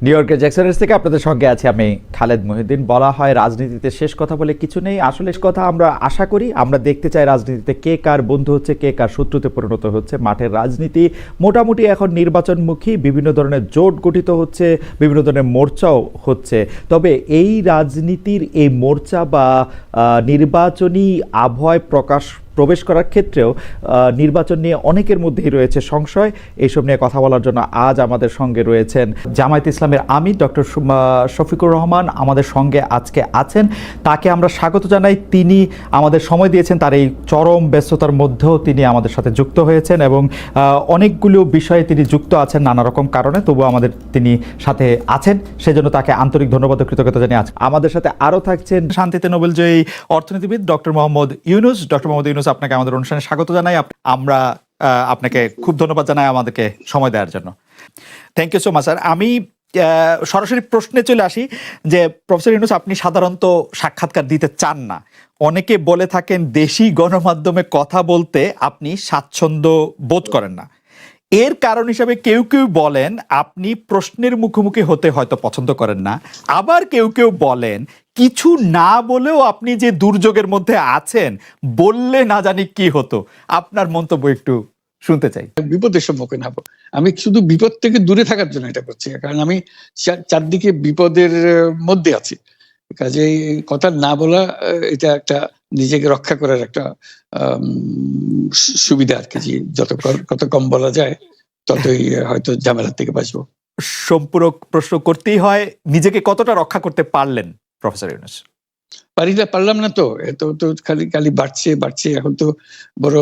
New ইয়র্কের জ্যাকসনের থেকে আপনাদের সঙ্গে আছি আমি খালেদ মহিউদ্দিন। বলা হয় রাজনীতিতে শেষ কথা বলে কিছু নেই। আসলে শেষ কথা আমরা আশা করি, আমরা দেখতে চাই রাজনীতিতে কে কার বন্ধু হচ্ছে, কে কার শত্রুতে পরিণত হচ্ছে। মাঠের রাজনীতি মোটামুটি এখন নির্বাচনমুখী, বিভিন্ন ধরনের জোট গঠিত হচ্ছে, বিভিন্ন ধরনের মোর্চাও হচ্ছে। তবে এই রাজনীতির এই মোর্চা বা নির্বাচনী আবহাওয়ায় প্রবেশ করার ক্ষেত্রেও নির্বাচন নিয়ে অনেকের মধ্যেই রয়েছে সংশয়। এইসব নিয়ে কথা বলার জন্য আজ আমাদের সঙ্গে রয়েছেন জামায়াত ইসলামের আমির ডক্টর শফিকুর রহমান আমাদের সঙ্গে আজকে আছেন। তাকে আমরা স্বাগত জানাই। তিনি আমাদের সময় দিয়েছেন, তার এই চরম ব্যস্ততার মধ্যেও তিনি আমাদের সাথে যুক্ত হয়েছেন এবং অনেকগুলো বিষয়ে তিনি যুক্ত আছেন নানা রকম কারণে, তবুও আমাদের তিনি সাথে আছেন, সেজন্য তাকে আন্তরিক ধন্যবাদ ও কৃতজ্ঞতা জানিয়ে আছেন। আমাদের সাথে আরও থাকছেন শান্তিতে নোবেলজয়ী অর্থনীতিবিদ ডক্টর মোহাম্মদ ইউনুস। ডক্টর মোহাম্মদ ইউনুস, আপনাকে আমাদের অনুষ্ঠানে স্বাগত জানাই। আমরা আপনাকে খুব ধন্যবাদ জানাই আমাদেরকে সময় দেওয়ার জন্য। Thank you so much sir. আমি সরাসরি প্রশ্নে চলে আসি যে প্রফেসর ইউনুস, আপনি সাধারণত সাক্ষাৎকার দিতে চান না। অনেকে বলে থাকেন দেশি গণমাধ্যমে কথা বলতে আপনি স্বাচ্ছন্দ্য বোধ করেন না। এর কারণ হিসাবে কেউ কেউ বলেন আপনি প্রশ্নের মুখোমুখি হতে হয়তো পছন্দ করেন না, আবার কেউ কেউ বলেন কিছু না বলেও আপনি যে দুর্যোগের মধ্যে আছেন, বললে না জানি কি হতো। আপনার মন্তব্য একটু শুনতে চাই। বিপদের সম্মুখীন হবো। আমি শুধু বিপদ থেকে দূরে থাকার জন্য এটা করছি, কারণ আমি চারদিকে বিপদের মধ্যে আছি। কাজে কথা না বলা, এটা একটা নিজেকে রক্ষা করার একটা সুবিধা আর কি। যত কম বলা যায় ততই হয়তো ঝামেলার থেকে বাঁচবো। সম্পূরক প্রশ্ন করতেই হয়, নিজেকে কতটা রক্ষা করতে পারলেন প্রফেসর ইউনুস? পারলাম না তো, এত তো খালি বাড়ছে। এখন তো বড়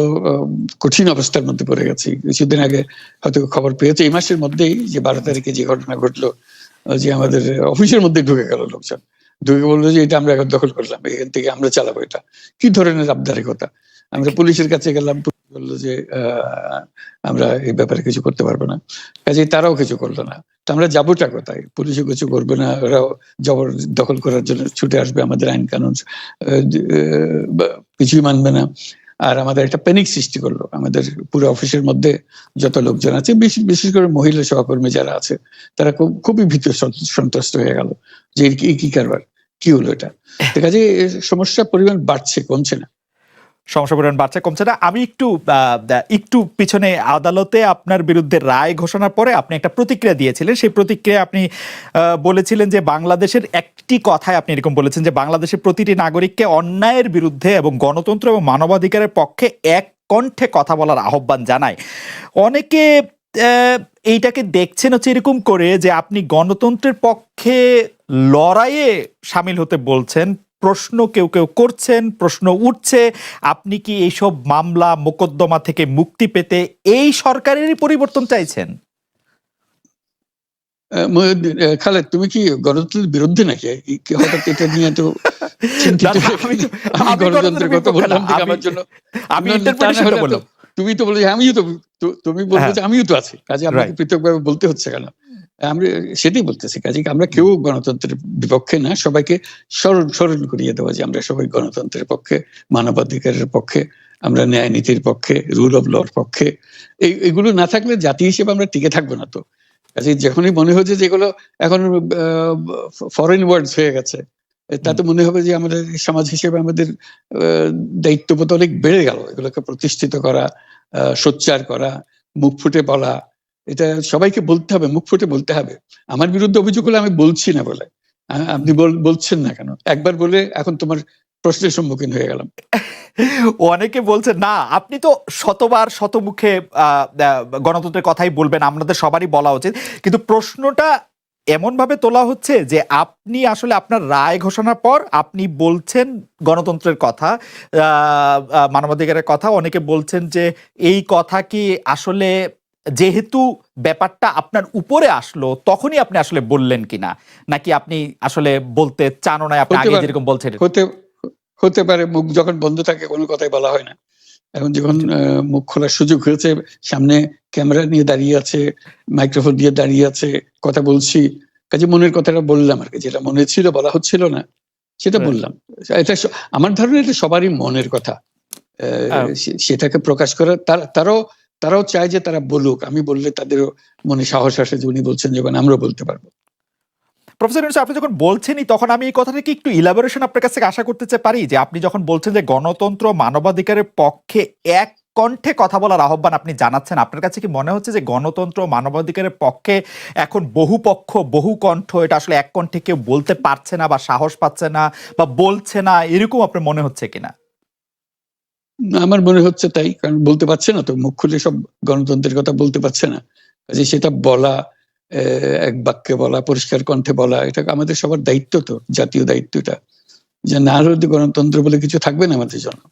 কঠিন অবস্থার মধ্যে পড়ে গেছি। কিছুদিন আগে হয়তো খবর পেয়েছে, এই মাসের মধ্যেই যে 12 তারিখে যে ঘটনা ঘটলো, যে আমাদের অফিসের মধ্যে ঢুকে গেল লোকজন, ঢুকে বললো যে এটা আমরা এখন দখল করলাম, এখান থেকে আমরা চালাবো। এটা কি ধরনের আবদারিকতা! আমরা পুলিশের কাছে গেলাম, বললো যে আমরা এই ব্যাপারে কিছু করতে পারবো না। কাজেই তারাও কিছু করলো না। তো আমরা যাবোটা কোথায়? পুলিশও কিছু করবে না, ওরাও জবর দখল করার জন্য ছুটে আসবে, আমাদের আইন কানুন কিছুই মানবে না। আর আমাদের একটা প্যানিক সৃষ্টি করলো আমাদের পুরো অফিসের মধ্যে। যত লোকজন আছে, বিশেষ করে মহিলা সহকর্মী যারা আছে, তারা খুবই ভীত সন্ত্রস্ত হয়ে গেল যে কি কারবার, কি হলো এটা। কাজে সমস্যার পরিমাণ বাড়ছে, কমছে না। সমস্যা পরিমাণ বাড়ছে, কমছে না। আমি একটু পিছনে আদালতে আপনার বিরুদ্ধে রায় ঘোষণার পরে আপনি একটা প্রতিক্রিয়া দিয়েছিলেন। সেই প্রতিক্রিয়া আপনি বলেছিলেন যে বাংলাদেশের একটি কথায় আপনি এরকম বলেছেন যে বাংলাদেশের প্রতিটি নাগরিককে অন্যায়ের বিরুদ্ধে এবং গণতন্ত্র এবং মানবাধিকারের পক্ষে এক কণ্ঠে কথা বলার আহ্বান জানায়। অনেকে এইটাকে দেখছেন হচ্ছে এরকম করে যে আপনি গণতন্ত্রের পক্ষে লড়াইয়ে সামিল হতে বলছেন। প্রশ্ন কেউ কেউ করছেন, প্রশ্ন উঠছে, আপনি কি এইসব মামলা মোকদ্দমা থেকে মুক্তি পেতে এই সরকারেরই পরিবর্তন চাইছেন? খালেদ, তুমি কি গণতন্ত্রের বিরুদ্ধে নাকি? হঠাৎ এটা নিয়ে তো চিন্তিত? আমি গণতন্ত্রের কথা বললাম আমার জন্য, তুমি তো বলে আমিও তো, তুমি বলবে যে আমিও তো আছি, কাজে আমাকে পৃথকভাবে বলতে হচ্ছে কেন? আমরা সেটাই বলতেছি। কাজে আমরা কেউ গণতন্ত্রের বিপক্ষে না, সবাইকে স্মরণ করিয়ে দেওয়া যে আমরা সবাই গণতন্ত্রের পক্ষে, মানবাধিকারের পক্ষে, আমরা ন্যায় নীতির পক্ষে, রুল অফ লর পক্ষে। এগুলো না থাকলে জাতি হিসেবে আমরা টিকে থাকবো না তো। কাজে যখনই মনে হচ্ছে যেগুলো এখন ফরেন ওয়ার্ডস হয়ে গেছে, তাতে মনে হবে যে আমাদের সমাজ হিসেবে আমাদের দায়িত্ববোধ অনেক বেড়ে গেল। এগুলোকে প্রতিষ্ঠিত করা, সোচ্চার করা, মুখ ফুটে বলা, এটা সবাইকে বলতে হবে, মুখ ফুটে বলতে হবে। আমার বিরুদ্ধে অভিযোগ হলে আমি বলছি না বলে, আপনি বলছেন না কেন? একবার বলে এখন তোমার প্রশ্নের সম্মুখীন হয়ে গেলাম। অনেকে বলছেন না, আপনি তো শতবার শতমুখে গণতন্ত্রের কথাই বলবেন, আমাদের সবারই বলা উচিত। কিন্তু প্রশ্নটা এমন ভাবে তোলা হচ্ছে যে আপনি আসলে আপনার রায় ঘোষণার পর আপনি বলছেন গণতন্ত্রের কথা, মানবাধিকারের কথা। অনেকে বলছেন যে এই কথা কি আসলে যেহেতু ব্যাপারটা আপনার উপরে আসলো তখনই আপনি আসলে বললেন কিনা, নাকি আপনি আসলে বলতে চানও না, আপনি আগে যেরকম বলছেন? হতে পারে, মুখ যখন বন্ধ থাকে কোনো কথাই বলা হয় না। এখন যখন মুখ খোলার সুযোগ হয়েছে, সামনে ক্যামেরা নিয়ে দাঁড়িয়ে আছে, মাইক্রোফোন দিয়ে দাঁড়িয়ে আছে, কথা বলছি, কাজে মনের কথাটা বললাম আর কি। যেটা মনে ছিল বলা হচ্ছিল না সেটা বললাম। এটা আমার ধারণা এটা সবারই মনের কথা, সেটাকে প্রকাশ করা। তারাও চায় যে তারা বলুক, আমি বললে তাদেরও মনে সাহস আসে যে উনি বলছেন যখন আমরাও বলতে পারবো। প্রফেসর ইউনূস, আপনি যখন বলছেনই তখন আমি এই কথাটাকে একটু ইলাবোরেশন আপনার কাছ থেকে আশা করতে পারি, যে আপনি যখন বলছেন যে গণতন্ত্র মানবাধিকারের পক্ষে এক কণ্ঠে কথা বলার আহ্বান আপনি জানাচ্ছেন, আপনার কাছে কি মনে হচ্ছে যে গণতন্ত্র মানবাধিকারের পক্ষে এখন বহু পক্ষ বহু কণ্ঠ, এটা আসলে এক কণ্ঠে কেউ বলতে পারছে না বা সাহস পাচ্ছে না বা বলছে না, এরকম আপনার মনে হচ্ছে কিনা? আমার মনে হচ্ছে তাই, কারণ বলতে পারছে না তো, মুখ খুলে সব গণতন্ত্রের কথা বলতে পারছে না, কাজে সেটা বলা, এক বাক্যে বলা, পরিষ্কার কণ্ঠে বলা, এটা আমাদের সবার দায়িত্ব, তো জাতীয় দায়িত্বটা, যে না হলে গণতন্ত্র বলে কিছু থাকবে না আমাদের জন্য,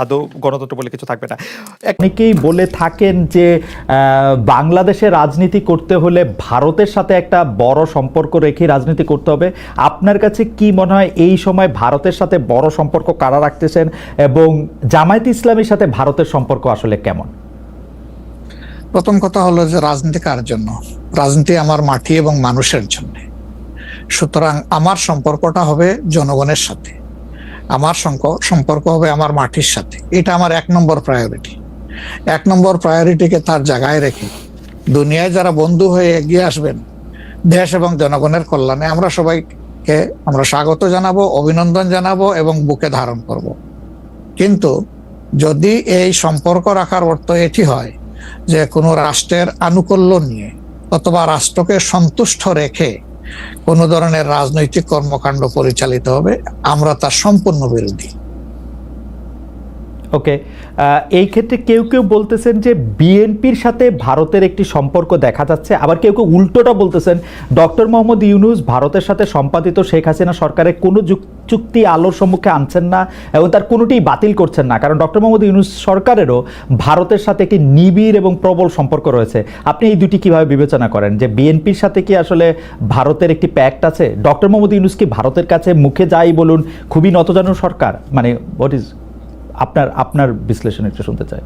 আদৌ গণতন্ত্র বলে কিছু থাকবে না। অনেকেই বলে থাকেন যে বাংলাদেশে রাজনীতি করতে হলে ভারতের সাথে একটা বড় সম্পর্ক রেখে রাজনীতি করতে হবে। আপনার কাছে কি মনে হয় এই সময় ভারতের সাথে বড় সম্পর্ক কারা রাখতেছেন, এবং জামায়াত ইসলামীর সাথে ভারতের সম্পর্ক আসলে কেমন? প্রথম কথা হলো যে রাজনীতি কার জন্য? রাজনীতি আমার মাটি এবং মানুষের জন্য। সুতরাং আমার সম্পর্কটা হবে জনগণের সাথে, আমার সম্পর্ক হবে আমার মাটির সাথে। এটা আমার 1 নম্বর প্রায়োরিটি। 1 নম্বর প্রায়োরিটিকে তার জায়গায় রেখে দুনিয়ায় যারা বন্ধু হয়ে এগিয়ে আসবেন দেশ এবং জনগণের কল্যাণে, আমরা সবাইকে আমরা স্বাগত জানাবো, অভিনন্দন জানাবো এবং বুকে ধারণ করব। কিন্তু যদি এই সম্পর্ক রাখার অর্থ এটি হয় যে কোনো রাষ্ট্রের আনুকূল্য নিয়ে অথবা রাষ্ট্রকে সন্তুষ্ট রেখে কোনো ধরনের রাজনৈতিক কর্মকাণ্ড পরিচালিত হবে, আমরা তার সম্পূর্ণ বিরোধী। ওকে, এই ক্ষেত্রে কেউ কেউ বলতেছেন যে বিএনপির সাথে ভারতের একটি সম্পর্ক দেখা যাচ্ছে, আবার কেউ কেউ উল্টোটা বলতেছেন ডক্টর মোহাম্মদ ইউনূস ভারতের সাথে সম্পাদিত শেখ হাসিনা সরকারের কোনো চুক্তি আলোর সম্মুখে আনছেন না এবং তার কোনোটিই বাতিল করছেন না, কারণ ডক্টর মোহাম্মদ ইউনূস সরকারেরও ভারতের সাথে একটি নিবিড় এবং প্রবল সম্পর্ক রয়েছে। আপনি এই দুটি কিভাবে বিবেচনা করেন, যে বিএনপির সাথে কি আসলে ভারতের একটি প্যাক্ট আছে? ডক্টর মোহাম্মদ ইউনূস কি ভারতের কাছে মুখে যাই বলুন খুবই নতজানু সরকার? মানে হোয়াট ইজ আপনার বিশ্লেষণ একটু শুনতে চাই।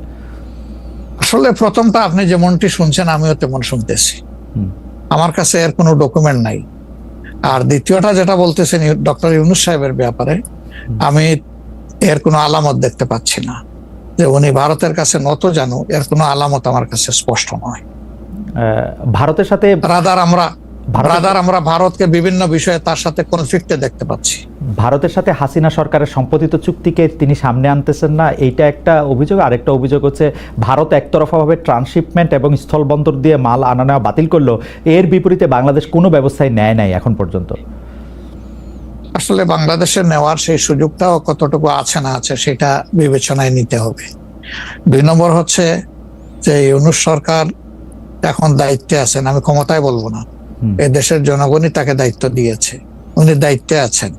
আসলে প্রথমটা আপনি যেমনটি শুনছেন আমিও তেমন শুনতেছি, আমার কাছে এর কোনো ডকুমেন্ট নাই। আর দ্বিতীয়টা যেটা বলতেছেন ডক্টর ইউনূস সাহেবের ব্যাপারে, আমি এর কোনো আলামত দেখতে পাচ্ছি না যে উনি ভারতের কাছে নত জানু, এর কোনো আলামত আমার কাছে স্পষ্ট নয়। ভারতের সাথে আমরা ভারতকে বিভিন্ন বিষয়ে তার সাথে কনফ্লিক্টে দেখতে পাচ্ছি। ভারতের সাথে হাসিনা সরকারের সম্পাদিত চুক্তিকে তিনি সামনে আনতেছেন না, এইটা একটা অভিযোগ। আরেকটা অভিযোগ হচ্ছে ভারত একতরফাভাবে ট্রান্সশিপমেন্ট এবং স্থলবন্দর দিয়ে মাল আনা নেওয়া বাতিল করলো, এর বিপরীতে বাংলাদেশ কোনো ব্যবস্থাই নেয় নাই এখন পর্যন্ত। আসলে বাংলাদেশের নেওয়ার সেই সুযোগটাও কতটুকু আছে না আছে সেটা বিবেচনায় নিতে হবে। 2 নম্বর হচ্ছে যে ইউনূস সরকার এখন দায়িত্বে আছেন, আমি ক্ষমতায় বলবো না, এ দেশের জনগণই তাকে দায়িত্ব দিয়েছে, উনি দায়িত্বে আছেন।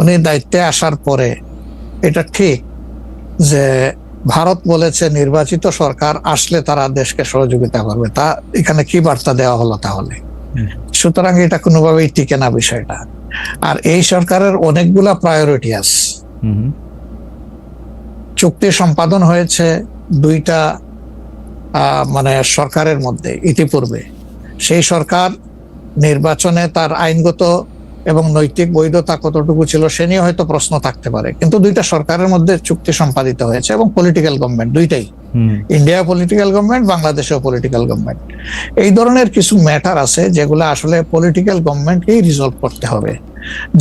উনি দায়িত্বে আসার পরে এটা ঠিক যে ভারত বলেছে নির্বাচিত সরকার আসলে তারা দেশকে সহযোগিতা করবে, তা এখানে কি বার্তা দেওয়া হলো তাহলে? সুতরাং এটা কোনোভাবেই টিকে না বিষয়টা। আর এই সরকারের অনেকগুলা প্রায়োরিটি আছে। চুক্তি সম্পাদন হয়েছে 2টা মানে সরকারের মধ্যে ইতিপূর্বে। সেই সরকার নির্বাচনে তার আইনগত এবং নৈতিক বৈধতা কতটুকু ছিল সে নিয়ে হয়তো প্রশ্ন থাকতে পারে, কিন্তু 2টা সরকারের মধ্যে চুক্তি সম্পাদিত হয়েছে এবং পলিটিক্যাল গভর্নমেন্ট দুইটাই, ইন্ডিয়া পলিটিক্যাল গভর্নমেন্ট, বাংলাদেশেও পলিটিক্যাল গভর্নমেন্ট। এই ধরনের কিছু ম্যাটার আছে যেগুলো আসলে পলিটিক্যাল গভর্নমেন্টকেই রিজলভ করতে হবে।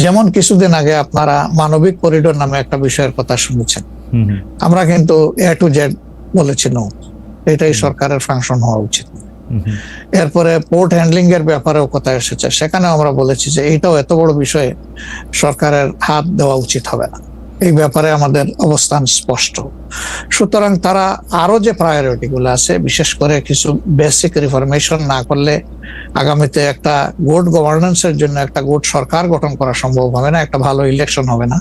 যেমন কিছুদিন আগে আপনারা মানবিক করিডোর নামে একটা বিষয়ের কথা শুনেছেন, আমরা কিন্তু A to Z বলেছি নো, এটাই সরকারের ফাংশন হওয়া উচিত। এরপরে পোর্ট হ্যান্ডলিং এর ব্যাপারেও কথা এসেছে, সেখানেও আমরা বলেছি যে এইটাও এত বড় বিষয়ে সরকারের হাত দেওয়া উচিত হবে না, এই ব্যাপারে আমাদের অবস্থান স্পষ্ট। সুতরাং তারা আরো যে প্রায়োরিটি গুলো আছে, বিশেষ করে কিছু বেসিক রিফরমেশন না করলে আগামীতে একটা গুড গভর্নেন্সের জন্য একটা গুড সরকার গঠন করা সম্ভব হবে না, একটা ভালো ইলেকশন হবে না,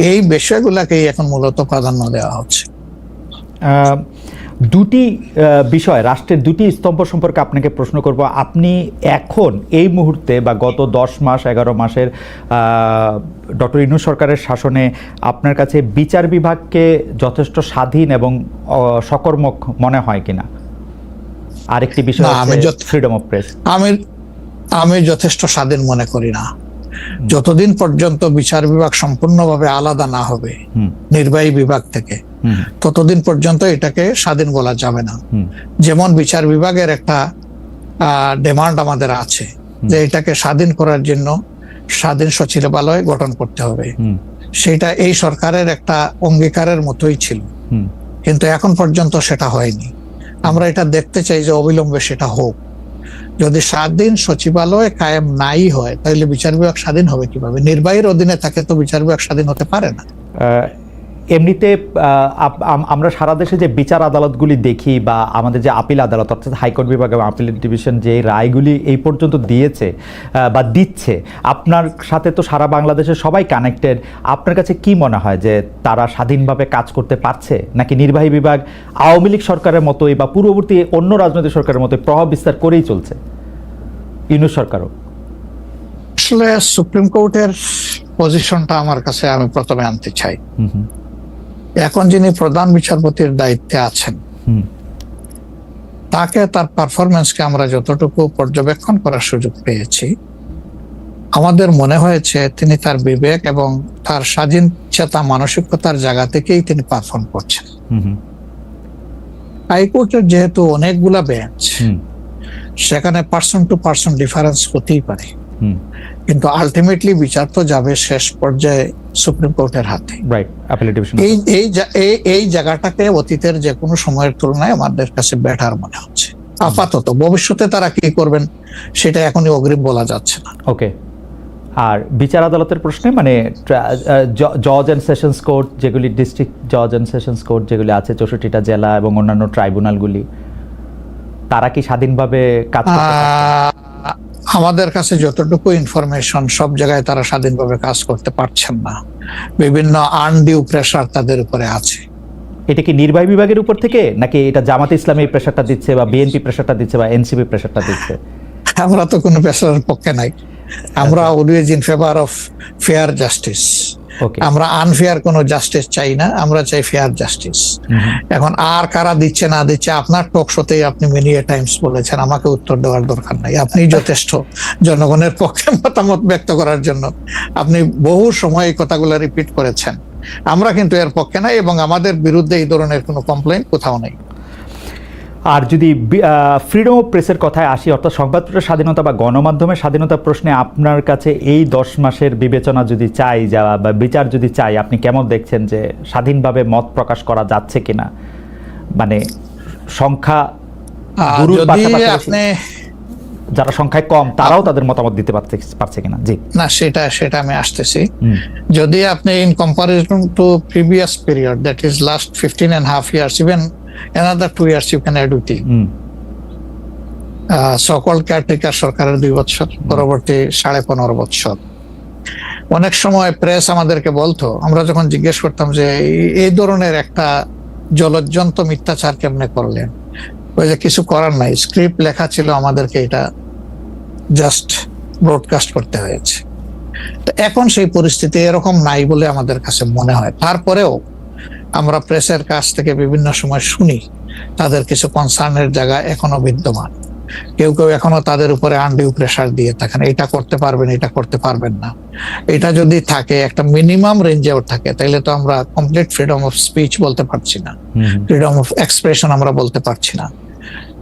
এই বিষয়গুলোকেই এখন মূলত প্রাধান্য দেওয়া হচ্ছে। দুটি বিষয়, রাষ্ট্রের দুটি স্তম্ভ সম্পর্কে আপনাকে প্রশ্ন করব। আপনি এখন এই মুহূর্তে বা গত 10 মাস 11 মাসের ডক্টর ইউনূস সরকারের শাসনে আপনার কাছে বিচার বিভাগকে যথেষ্ট স্বাধীন এবং সকর্মক মনে হয় কিনা? আরেকটি বিষয় ফ্রিডম অফ প্রেস। আমি যথেষ্ট স্বাধীন মনে করি না। যতদিন পর্যন্ত বিচার বিভাগ সম্পূর্ণভাবে আলাদা না হবে নির্বাহী বিভাগ থেকে, ততদিন পর্যন্ত এটাকে স্বাধীন বলা যাবে না। যেমন বিচার বিভাগের একটা ডিমান্ড আমাদের আছে যে এটাকে স্বাধীন করার জন্য স্বাধীন সচিবালয় গঠন করতে হবে, সেটা এই সরকারের একটা অঙ্গীকারের মতোই ছিল, কিন্তু এখন পর্যন্ত সেটা হয়নি। আমরা এটা দেখতে চাই যে অবিলম্বে সেটা হোক। যদি স্বাধীন সচিবালয় কায়েম নাই হয় তাহলে বিচার বিভাগ স্বাধীন হবে কিভাবে? নির্বাহীর অধীনে থাকে তো বিচার বিভাগ স্বাধীন হতে পারে না। এমনিতে আমরা সারা দেশে যে বিচার আদালতগুলি দেখি বা আমাদের যে আপিল আদালত অর্থাৎ হাইকোর্ট বিভাগ এবং আপিল ডিভিশন যে রায়গুলি এই পর্যন্ত দিয়েছে বা দিচ্ছে, আপনার সাথে তো সারা বাংলাদেশের সবাই কানেক্টেড। আপনার কাছে কি মনে হয় যে তারা স্বাধীনভাবে কাজ করতে পারছে, নাকি নির্বাহী বিভাগ আওয়ামী লীগ সরকারের মতোই বা পূর্ববর্তী অন্য রাজনৈতিক সরকারের মতোই প্রভাব বিস্তার করেই চলছে? ইউনূস সরকারও আসলে সুপ্রিম কোর্টের পজিশনটা আমার কাছে আমি প্রথমে আনতে চাই। এখন যিনি প্রধান বিচারপতির দায়িত্বে আছেন, তাকে তার পারফরমেন্সকে আমরা যতটুকু পর্যবেক্ষণ করার সুযোগ পেয়েছি, আমাদের মনে হয়েছে তিনি তার বিবেক এবং তার স্বাধীন চেতা মানসিকতার জায়গা থেকেই তিনি পারফর্ম করছেন। হাইকোর্টের যেহেতু অনেকগুলা বেঞ্চ, সেখানে পার্সন টু পার্সন ডিফারেন্স হতেই পারে, কিন্তু আলটিমেটলি বিচার তো যাবে শেষ পর্যায়ে সুপ্রিম কোর্টের হাতে। এই জায়গাটাকে অতীতের যে কোনো সময়ের তুলনায় আমাদের কাছে বেটার মনে হচ্ছে আপাতত। ভবিষ্যতে তারা কি করবেন সেটা এখনই অগ্রিম বলা যাচ্ছে না। ওকে। আর বিচার আদালতের প্রশ্নে মানে জজ অ্যান্ড সেশনস কোর্ট যেগুলি, ডিস্ট্রিক্ট জজ অ্যান্ড সেশনস কোর্ট যেগুলি আছে 64টা জেলা এবং অন্যান্য ট্রাইব্যুনালগুলি, তারা কি স্বাধীনভাবে কাজ করতে পারছে? আমাদের কাছে যতটুকু ইনফরমেশন, সব জায়গায় তারা স্বাধীনভাবে কাজ করতে পারছেন না। বিভিন্ন আনডিউ প্রেসার তাদের উপরে আছে। এটা কি নির্বাহী বিভাগের উপর থেকে, নাকি এটা জামাতে ইসলামী প্রেসারটা দিচ্ছে বা বিএনপি প্রেসারটা দিচ্ছে বা এনসিপি প্রেসারটা দিচ্ছে? আমরা তো কোনো প্রেসারের পক্ষে নাই। আমরা always in favour of fair justice. আমরা আনফেয়ার কোনো জাস্টিস চাই না, আমরা চাই ফেয়ার জাস্টিস। এখন আর কারা দিচ্ছে না দিচ্ছে, আপনার টক শোতেই আপনি মেনি টাইমস বলেছেন, আমাকে উত্তর দেওয়ার দরকার নাই। আপনি যথেষ্ট জনগণের পক্ষে মতামত ব্যক্ত করার জন্য আপনি বহু সময় এই কথাগুলো রিপিট করেছেন। আমরা কিন্তু এর পক্ষে নাই এবং আমাদের বিরুদ্ধে এই ধরনের কোনো কমপ্লেইন কোথাও নেই। আর যদি ফ্রিডম অফ প্রেসের কথায় আসি, অর্থাৎ সংবাদপত্রের স্বাধীনতা বা গণমাধ্যমের স্বাধীনতা প্রশ্নে আপনার কাছে এই 10 মাসের বিবেচনা যদি চাই বা বিচার যদি চাই, আপনি কেমন দেখছেন যে স্বাধীনভাবে মত প্রকাশ করা যাচ্ছে কিনা? মানে সংখ্যা যারা সংখ্যায় কম তারাও তাদের মতামত দিতে পারছে কিনা? জি না, সেটা আমি আসতেছি। যদি আপনি in comparison two previous period, that is last 15.5 years, even another 2 years you can add with it. So-called caretaker সরকারের 2 বছর, পরবর্তী 15.5 বছর। অনেক সময় প্রেস আমাদেরকে বলতো, আমরা যখন জিজ্ঞেস করতাম যে এই ধরনের একটা জলজ্জন্ত মিথ্যাচার কেমনে করলেন, ওই যে কিছু করার নাই, স্ক্রিপ্ট লেখা ছিল, আমাদেরকে এটা জাস্ট ব্রডকাস্ট করতে হয়েছে। তো এখন সেই পরিস্থিতি এরকম নাই বলে আমাদের কাছে মনে হয়। তারপরেও আমরা প্রেসের কাছ থেকে বিভিন্ন সময় শুনি তাদের কিছু কনসার্নের জায়গা এখনো বিদ্যমান। কেউ কেউ এখনো তাদের উপরে আনডিউ প্রেসার দিয়ে থাকেন, এটা করতে পারবেন, এটা করতে পারবেন না। এটা যদি থাকে, একটা মিনিমাম রেঞ্জেও থাকে, তাহলে তো আমরা কমপ্লিট ফ্রিডম অফ স্পিচ বলতে পারছি না, ফ্রিডম অফ এক্সপ্রেশন আমরা বলতে পারছি না।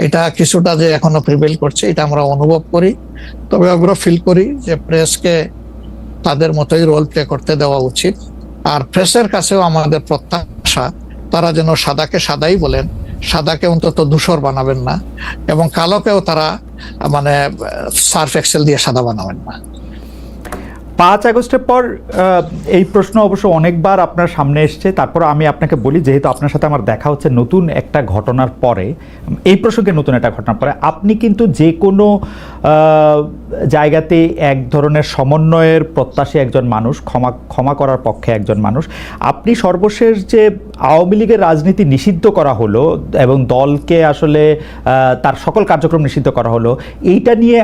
এটা কিছুটা যে এখনো প্রিভেল করছে, এটা আমরা অনুভব করি। তবে আমরা ফিল করি যে প্রেসকে তাদের মতোই রোল প্লে করতে দেওয়া উচিত। আর প্রেসের কাছেও আমাদের প্রত্যাশা, তারা যেন সাদাকে সাদাই বলেন, সাদাকে অন্তত ধূসর বানাবেন না, এবং কালোকেও তারা মানে সার্ফ এক্সেল দিয়ে সাদা বানাবেন না। 5 আগস্টের পর এই প্রশ্ন অবশ্য অনেকবার আপনার সামনে এসছে। তারপর আমি আপনাকে বলি, যেহেতু আপনার সাথে আমার দেখা হচ্ছে নতুন একটা ঘটনার পরে, এই প্রসঙ্গে নতুন একটা ঘটনার পরে, আপনি কিন্তু যে কোনো জায়গাতে এক ধরনের সমন্বয়ের প্রত্যাশী একজন মানুষ, ক্ষমা করার পক্ষে একজন মানুষ। আপনি সর্বশেষ যে আওয়ামী লীগের রাজনীতি নিষিদ্ধ করা হলো এবং দলকে আসলে তার সকল কার্যক্রম নিষিদ্ধ করা হলো, এইটা নিয়ে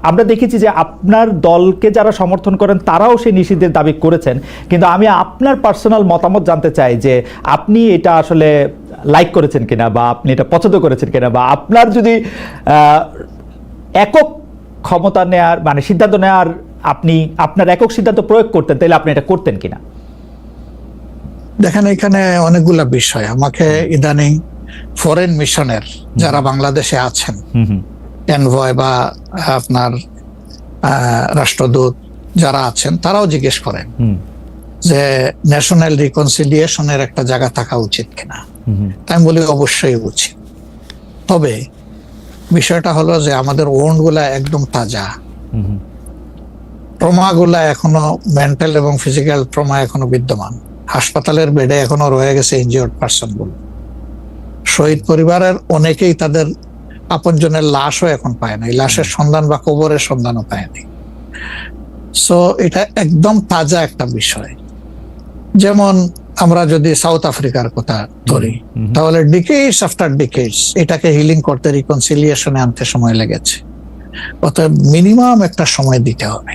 আমরা দেখেছি যে আপনার দলকে যারা সমর্থন করেন তারাও সেই নিষিদ্ধের দাবি করেছেন। কিন্তু আমি আপনার পার্সোনাল মতামত জানতে চাই যে আপনি এটা আসলে লাইক করেছেন কিনা, বা আপনি এটা পছন্দ করেছেন কিনা, বা আপনার যদি একক ক্ষমতা নেয়ার মানে সিদ্ধান্ত নেওয়ার, আপনি আপনার একক সিদ্ধান্ত প্রয়োগ করতেন, তাহলে আপনি এটা করতেন কিনা? দেখেন, এখানে অনেকগুলা বিষয়। আমাকে ইদানিং ফরেন মিশনের যারা বাংলাদেশে আছেন, এনভয় বা আপনার রাষ্ট্রদূত যারা আছেন তারাও জিজ্ঞেস করেন যে ন্যাশনাল রিকনসিলিয়েশনের একটা জায়গা থাকা উচিত কিনা। তাই আমি বলি অবশ্যই উচিত। তবে বিষয়টা হলো যে আমাদের ওন্ড গুলা একদম তাজা, ট্রমা গুলা এখনো মেন্টাল এবং ফিজিক্যাল ট্রমা এখনো বিদ্যমান। হাসপাতালের বেডে এখনো রয়ে গেছে ইনজিওর্ড পার্সন গুলো। শহীদ পরিবারের অনেকেই তাদের আপনজনের লাশও এখন পায় না, লাশের সন্ধান বা কবরের সন্ধানও পায়নি। সো এটা একদম তাজা একটা বিষয়। যেমন আমরা যদি সাউথ আফ্রিকার কথা ধরি, তাহলে ডিকেডস আফটার ডিকেডস এটাকে হিলিং করতে, রিকনসিলিয়েশনে আনতে সময় লেগেছে। অতএব মিনিমাম একটা সময় দিতে হবে।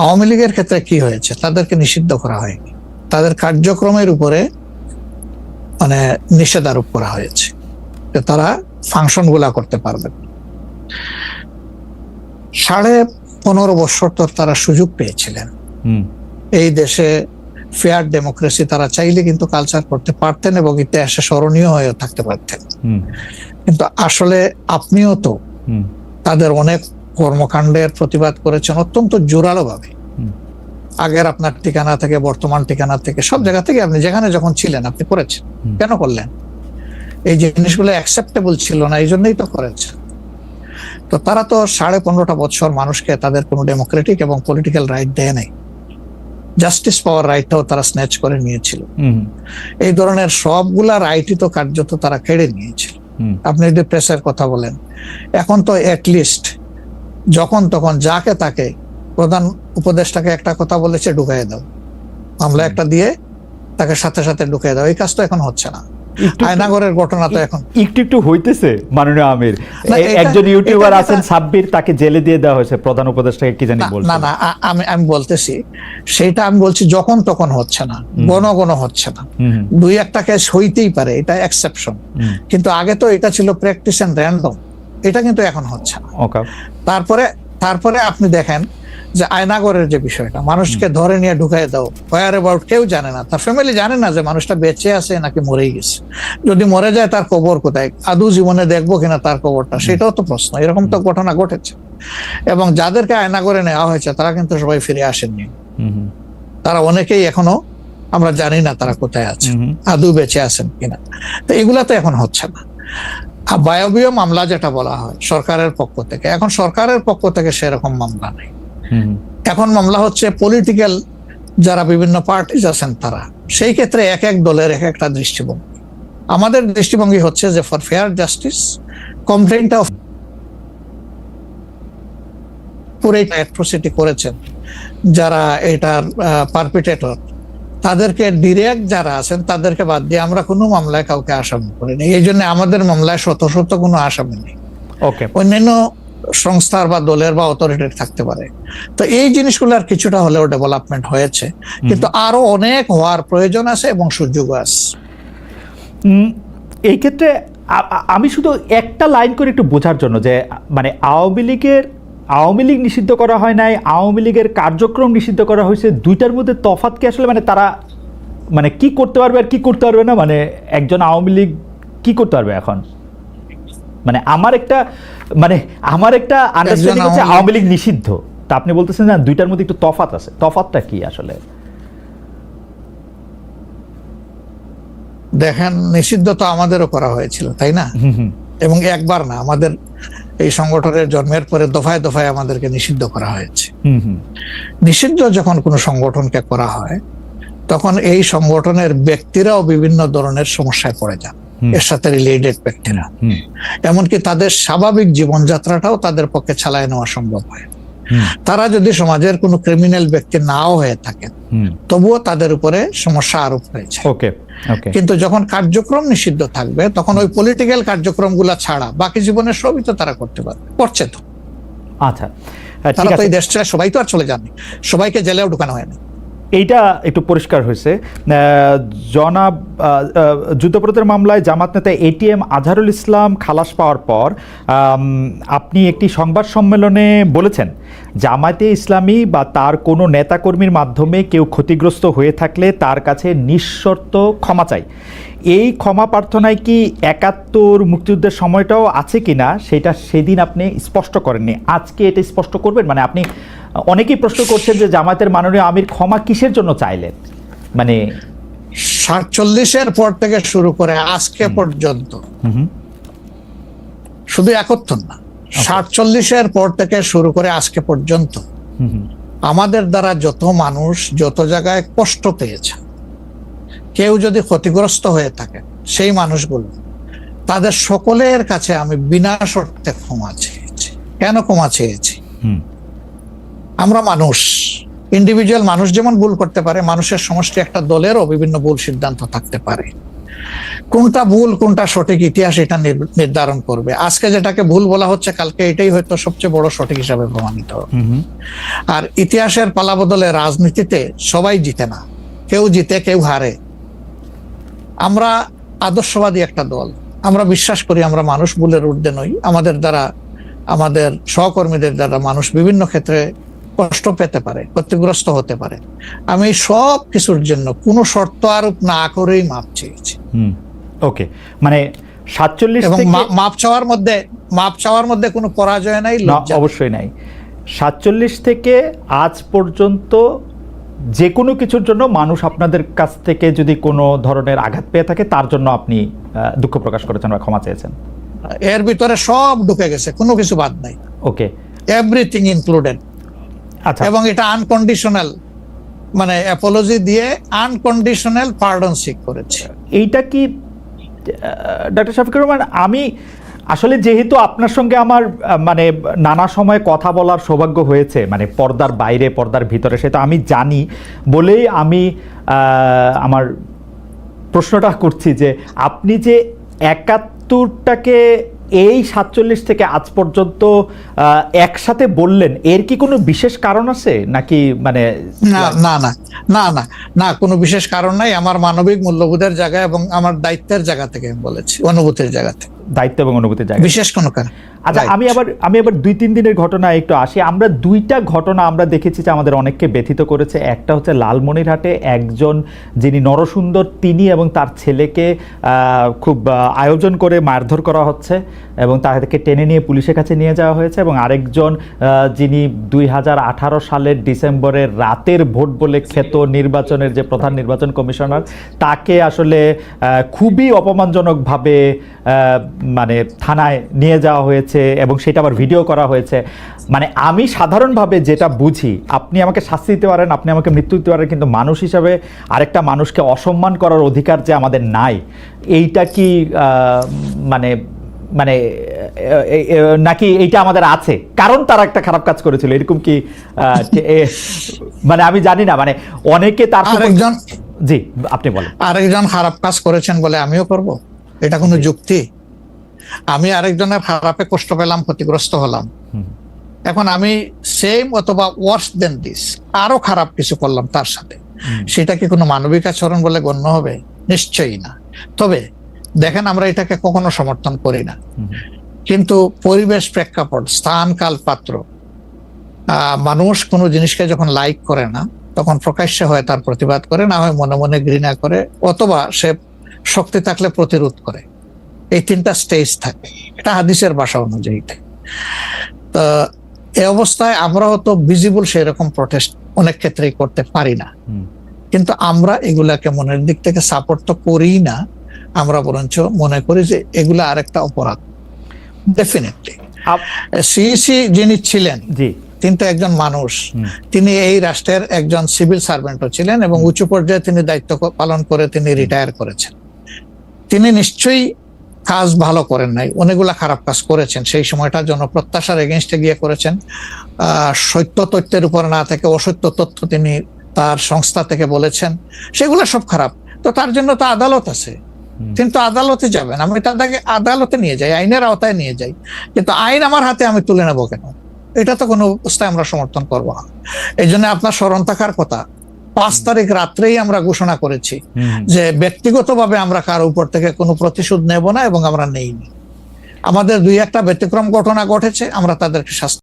আওয়ামী লীগের ক্ষেত্রে কি হয়েছে, তাদেরকে নিষিদ্ধ করা হয়নি, তাদের কার্যক্রমের উপরে মানে নিষেধ আরোপ করা হয়েছে যে তারা ফাংশন গুলা করতে পারবে। 15.5 বছর তো তারা সুযোগ পেয়েছিলেন এই দেশে ফেয়ার ডেমোক্রেসি, তারা চাইলে কিন্তু কালচার করতে পারতেন এবং ইতিহাসে স্মরণীয় হয়ে থাকতে পারতেন। কিন্তু আসলে আপনিও তো তাদের অনেক কর্মকাণ্ডের প্রতিবাদ করেছেন অত্যন্ত জোরালো ভাবে। আগের আপনার ঠিকানা থেকে, বর্তমান ঠিকানা থেকে, সব জায়গা থেকে আপনি যেখানে যখন ছিলেন আপনি করেছেন। কেন করলেন? এই জিনিসগুলো অ্যাকসেপ্টেবল ছিল না, এই জন্যই তো করেছেন। তো তারা তো 15.5 বছর মানুষকে তাদের কোনো ডেমোক্রেটিক এবং পলিটিক্যাল রাইট দেয় নাই। জাস্টিস পাওয়ার রাইটটাও তারা স্ন্যাচ করে নিয়েছিল। এই ধরনের সবগুলা রাইটই তো কার্যত তারা কেড়ে নিয়েছিল। আপনি যদি প্রেসের কথা বলেন, এখন তো অ্যাটলিস্ট যখন তখন যাকে তাকে প্রধান উপদেষ্টাকে একটা কথা বলেছে ঢুকাই দাও, মামলা একটা দিয়ে তাকে সাথে সাথে ঢুকাই দাও, এই কাজ তো এখন হচ্ছে না। আয়নাগরের ঘটনা তো এখন একটু হইতেছে। মাননীয় আমির, একজন ইউটিউবার আছেন সাব্বির, তাকে জেলে দিয়ে দেওয়া হয়েছে প্রধান উপদেষ্টাকে, কি জানি বলছে। না আমি বলতেছি সেটা, আমি বলছি যখন তখন হচ্ছে না, ঘন হচ্ছে না। 2-1টা কেস হইতেই পারে, এটা এক্সেপশন, কিন্তু আগে তো এটা ছিল প্র্যাকটিস এন্ড র্যান্ডম, এটা কিন্তু এখন হচ্ছে না। তারপরে আপনি দেখেন যে আয়নাগরের যে বিষয়টা, মানুষকে ধরে নিয়ে ঢুকাই দাও, হোয়ার অ্যাবাউট কেউ জানে না, তার ফ্যামিলি জানে না যে মানুষটা বেঁচে আছে নাকি মরেই গেছে। যদি মরে যায় তার কবর কোথায়, আদৌ জীবনে দেখবো কিনা তার কবরটা, সেটাও তো প্রশ্ন। এরকম তো ঘটনা ঘটেছে। এবং যাদেরকে আয়নাগরে নেওয়া হয়েছে তারা কিন্তু সবাই ফিরে আসেননি। তারা অনেকেই এখনো আমরা জানি না তারা কোথায় আছে, আদৌ বেঁচে আছেন কিনা। তো এগুলা তো এখন হচ্ছে না। আর বায়বীয় মামলা যেটা বলা হয় সরকারের পক্ষ থেকে, এখন সরকারের পক্ষ থেকে সেরকম মামলা নেই। এখন মামলা হচ্ছে পলিটিক্যাল যারা বিভিন্ন পার্টিজ আছেন তারা, সেই ক্ষেত্রে এক এক দলের এক একটা দৃষ্টিভঙ্গি। আমাদের দৃষ্টিভঙ্গি হচ্ছে যে ফর ফেয়ার জাস্টিস কমপ্লেইনটা পুরো অ্যাট্রোসিটি করেছেন যারা এটার পারপিটেটর, তাদেরকে ডিরেক্ট যারা আছেন তাদেরকে বাদ দিয়ে আমরা কোনো মামলায় কাউকে আসামি করিনি। এই জন্য আমাদের মামলায় শত কোনো আসামি নেই। অন্যান্য সংস্থার বা দলের বা অথরিটির থাকতে পারে। তো এই জিনিসগুলোর কিছুটা হলেও ডেভেলপমেন্ট হয়েছে, কিন্তু আরো অনেক হওয়ার প্রয়োজন আছে এবং সুযোগ আছে। এই ক্ষেত্রে আমি শুধু একটা লাইন করে একটু বোঝার জন্য, যে মানে আওয়ামী লীগ নিষিদ্ধ করা হয় নাই, আওয়ামী লীগের কার্যক্রম নিষিদ্ধ করা হয়েছে, দুইটার মধ্যে তফাৎ কি আসলে? মানে তারা মানে কি করতে পারবে আর কি করতে পারবে না, মানে একজন আওয়ামী লীগ কি করতে পারবে এখন? মানে আমার একটা আন্ডারস্ট্যান্ডিং হচ্ছে আওয়ামী লীগ নিষিদ্ধ, তা আপনি বলতেছেন না দুইটার মধ্যে একটু তফাৎ আছে। তফাৎটা কি আসলে? দেখেন, নিষিদ্ধ তো আমাদেরও করা হয়েছিল, তাই না? এবং একবার না, আমাদের এই সংগঠনের জন্মের পরে দফায় দফায় আমাদেরকে নিষিদ্ধ করা হয়েছে। নিষিদ্ধ যখন কোনো সংগঠনকে করা হয় তখন এই সংগঠনের ব্যক্তিরাও বিভিন্ন ধরনের সমস্যায় পড়ে যান, এর সাথে রিলেটেড ব্যক্তিরা। এমনকি তাদের স্বাভাবিক জীবনযাত্রাটাও তাদের পক্ষে চালায় নেওয়া সম্ভব হয়। তারা যদি সমাজের কোনো ক্রিমিনাল ব্যক্তি নাও হয়ে থাকেন, তবুও তাদের উপরে সমস্যা আরোপ হয়েছে। কিন্তু যখন কার্যক্রম নিষিদ্ধ থাকবে তখন ওই পলিটিক্যাল কার্যক্রমগুলা ছাড়া বাকি জীবনের সবই তো তারা করতে পারবে, করছে তো। আচ্ছা, তারা তো এই দেশ ছেড়ে সবাই তো আর চলে যাননি, সবাইকে জেলেও ঢুকানো হয়নি। এইটা একটু পরিষ্কার হয়েছে। জনাব যুদ্ধাপরাধের মামলায় জামাত নেতা এটিএম আজহারুল ইসলাম খালাস পাওয়ার পর আপনি একটি সংবাদ সম্মেলনে বলেছেন, জামায়াতে ইসলামী বা তার কোনো নেতাকর্মীর মাধ্যমে কেউ ক্ষতিগ্রস্ত হয়ে থাকলে তার কাছে নিঃশর্ত ক্ষমা চাই। এই ক্ষমা প্রার্থনায় কি ৭১ মুক্তিযুদ্ধের সময়টাও আছে কিনা সেটা সেদিন আপনি স্পষ্ট করেননি, আজকে এটা স্পষ্ট করবেন? মানে আপনি, অনেকেই প্রশ্ন করছেন যে জামায়াতের মাননীয় আমির ক্ষমা কিসের জন্য চাইলেন, মানে ৪৭-এর পর থেকে শুরু করে আজকে পর্যন্ত, শুধু ৭১ না, ৪৭-এর পর থেকে শুরু করে আজকে পর্যন্ত আমাদের দ্বারা যত মানুষ যত জায়গায় কষ্ট পেয়েছে, কেউ যদি ক্ষতিগ্রস্ত হয়ে থাকে, সেই মানুষগুলো তাদের সকলের কাছে আমি বিনা শর্তে ক্ষমা চেয়েছি। কেন ক্ষমা চেয়েছি? আমরা মানুষ, ইন্ডিভিজুয়াল মানুষ যেমন ভুল করতে পারে, মানুষের সমষ্টি একটা দলেরও বিভিন্ন ভুল সিদ্ধান্ত থাকতে পারে। কোনটা ভুল কোনটা সঠিক ইতিহাস এটা নির্ধারণ করবে। আজকে যেটাকে ভুল বলা হচ্ছে, কালকে এটাই হয়তো সবচেয়ে বড় সঠিক হিসাবে প্রমাণিত হবে। আর ইতিহাসের পালাবদলে রাজনীতিতে সবাই জিতে না, কেউ জিতে কেউ হারে। আমরা আদর্শবাদী একটা দল, আমরা বিশ্বাস করি আমরা মানুষ ভুলের ঊর্ধ্বে নই। আমাদের দ্বারা, আমাদের সহকর্মীদের দ্বারা মানুষ বিভিন্ন ক্ষেত্রে কষ্ট পেতে পারে, ক্ষতিগ্রস্ত হতে পারে। আমি সব কিছুর জন্য কোনো শর্ত আরোপ না করেই মাপ চেয়েছি। ওকে, মানে ৪৭ এবং মাপ চাওয়ার মধ্যে কোনো পরাজয় নাই, অবশ্যই নাই। ৪৭ থেকে আজ পর্যন্ত যে কোনো কিছুর জন্য মানুষ আপনাদের কাছ থেকে যদি কোনো ধরনের আঘাত পেয়ে থাকে, তার জন্য আপনি দুঃখ প্রকাশ করেছেন বা ক্ষমা চেয়েছেন। এর ভিতরে সব ঢুকে গেছে, কোনো কিছু বাদ নাই। ওকে, এভরিথিং ইনক্লুডেড। আচ্ছা, এবং এটা আনকন্ডিশনাল, মানে অ্যাপোলজি দিয়ে আনকন্ডিশনাল পার্ডন সিক করেছে। এইটা কি ডক্টর শফিকুর রহমান, আমি আসলে যেহেতু আপনার সঙ্গে আমার মানে নানা সময় কথা বলার সৌভাগ্য হয়েছে, মানে পর্দার বাইরে পর্দার ভিতরে, সেটা আমি জানি বলেই আমি আমার প্রশ্নটা করছি যে আপনি যে ৭১টাকে এই ৪৭ থেকে আজ পর্যন্ত একসাথে বললেন, এর কি কোনো বিশেষ কারণ আছে নাকি? মানে না, কোনো বিশেষ কারণ নাই। আমার মানবিক মূল্যবোধের জায়গা এবং আমার দায়িত্বের জায়গা থেকে আমি বলেছি, অনুভূতির জায়গা থেকে, দায়িত্ব এবং অনুভূতির জায়গা, বিশেষ কোনো কারণ। আচ্ছা, আমি আবার ২-৩ দিনের ঘটনা একটু আসি। আমরা দুইটা ঘটনা আমরা দেখেছি যে আমাদের অনেককে ব্যথিত করেছে। একটা হচ্ছে লালমনিরহাটে একজন যিনি নরসুন্দর, তিনি এবং তার ছেলেকে খুব আয়োজন করে মারধর করা হচ্ছে এবং তাদেরকে টেনে নিয়ে পুলিশের কাছে নিয়ে যাওয়া হয়েছে। এবং আরেকজন যিনি ২০১৮ সালের ডিসেম্বরের রাতের ভোট বলে খ্যাত নির্বাচনের যে প্রধান নির্বাচন কমিশনার, তাকে আসলে খুবই অপমানজনকভাবে মানে থানায় নিয়ে যাওয়া হয়েছে এবং সেটা আবার ভিডিও করা হয়েছে। মানে আমি সাধারণভাবে যেটা বুঝি, আপনি আমাকে শাস্তি দিতে পারেন, আপনি আমাকে মৃত্যু দিতে পারেন, কিন্তু মানুষ হিসাবে আরেকটা মানুষকে অসম্মান করার অধিকার যে আমাদের নাই, এইটা কি মানে মানে নাকি এইটা আমাদের আছে কারণ তারা একটা খারাপ কাজ করেছিল, এরকম কি? মানে আমি জানি না, মানে অনেকে তার আরেকজন, জি আপনি বলেন, আরেকজন খারাপ কাজ করেছেন বলে আমিও করব, এটা কোনো যুক্তি? আমি আরেকজনের খারাপে কষ্ট পেলাম, ক্ষতিগ্রস্ত হলাম, এখন আমি সেম অথবা ওয়ার্স দেন দিস আরো খারাপ কিছু করলাম তার সাথে, সেটা কি কোনো মানবিক আচরণ বলে গণ্য হবে? নিশ্চয়ই না। তবে দেখেন, আমরা এটাকে কখনো সমর্থন করি না, কিন্তু পরিবেশ, প্রেক্ষাপট, স্থান, কাল, পাত্র, মানুষ কোনো জিনিসকে যখন লাইক করে না, তখন প্রকাশ্যে হয় তার প্রতিবাদ করে, না হয় মনে মনে ঘৃণা করে, অথবা সে শক্তি থাকলে প্রতিরোধ করে। এই 3টা স্টেজ থাকে, এটা হাদিসের ভাষা অনুযায়ী। তো এই অবস্থায় আমরা হয়তো ভিজিবল সেরকম প্রটেস্ট অনেক ক্ষেত্রেই করতে পারি না, কিন্তু আমরা এগুলাকে মনের দিক থেকে সাপোর্ট তো করি না, আমরা বরঞ্চ মনে করি যে এগুলা আরেকটা অপরাধ। ডেফিনেটলি সিইসি যিনি ছিলেন, তিনি তো একজন মানুষ, তিনি এই রাষ্ট্রের একজন সিভিল সার্ভেন্টও ছিলেন এবং উঁচু পর্যায়ে তিনি দায়িত্ব পালন করে তিনি রিটায়ার করেছেন। তিনি নিশ্চয়ই কাজ ভালো করেন নাই, অনেকগুলা খারাপ কাজ করেছেন। সেই সময়টা জনপ্রত্যাশার এগেইনস্টে গিয়ে করেছেন। সত্য তথ্যের উপর না থেকে অসত্য তথ্য তিনি তার সংস্থা থেকে বলেছেন, সেগুলো সব খারাপ। তো তার জন্য তো আদালত আছে, কিন্তু আদালতে যাবেন, আমি তাদেরকে আদালতে নিয়ে যাই, আইনের আওতায় নিয়ে যাই, কিন্তু আইন আমার হাতে আমি তুলে নেবো কেন? এটা তো কোনো অবস্থায় আমরা সমর্থন করবো না। এই জন্য আপনার স্মরণ থাকার কথা, 5 তারিখ রাত্রেই আমরা ঘোষণা করেছি যে ব্যক্তিগতভাবে আমরা কারো উপর থেকে কোনো প্রতিশোধ নেব না এবং আমরা নেইনি। আমাদের 2-1টা ব্যতিক্রম ঘটনা ঘটেছে, আমরা তাদেরকে শাস্তি